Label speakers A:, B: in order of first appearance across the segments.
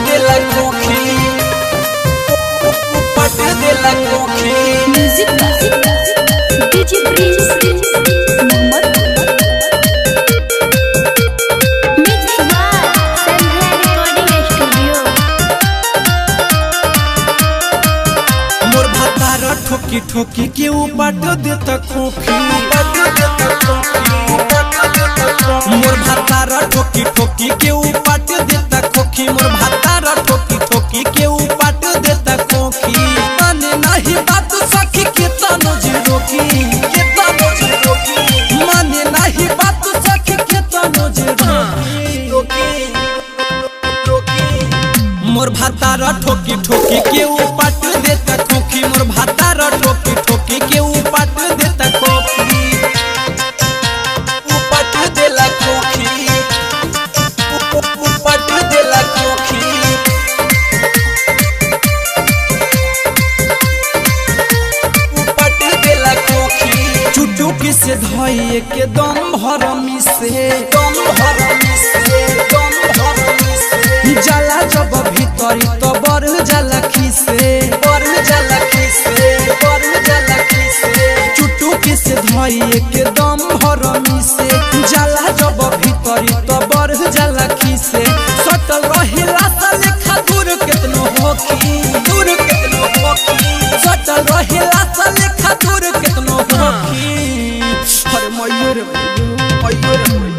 A: देला कोखी पट देला कोखी
B: music DJ Prince Mohammad mix by Sandhya recording studio.
A: मोर भतार ठोकी ठोकी के पट देता खोखी मोर भतार ठोकी ठोकी के पट देता खोखी मोर भतार ठोकी ठोकी के पट देता खोखी माने नहीं बात सखी के तनो जी रोकी माने नहीं बात सखी के तनो जी रोकी मोर भतार ठोकी ठोकी के पट देता खोखी मोर भतार ठोकी ठोकी के पट देता खोखी पट देला खोखी पट देला खोखी पट देला खोखी चुटुकी से धइए के दम भरमी से जाला जब भीतरी तो बढ़ जाला खीसे चुटुकी से धइए के दम भरमी से जाला जब भीतरी तो बढ़ जाला खीसे सटल रहेला लेखा दूर केतनो होखी सटल रहेला लेखा दूर केतनो होखी अरे मयूर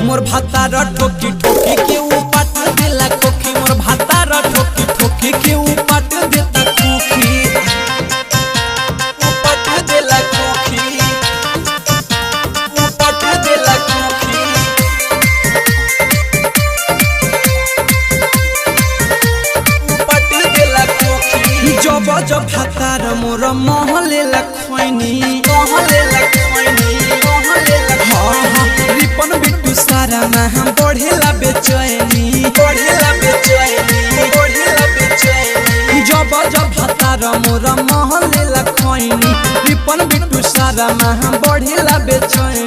A: मोर भतार ठोकी ठोकी के पट देला खोखी मोर भतार ठोकी ठोकी के पट देता खोखी पट देला खोखी पट देला खोखी पट देला खोखी जब जब भतार मोर महले लखैनी रिपन बिट्टू सारा में हम बढ़ेला बेचैनी जब जब भतार मोर महले लखैनी रिपन बिट्टू सारा में हम बढ़ेला बेचैनी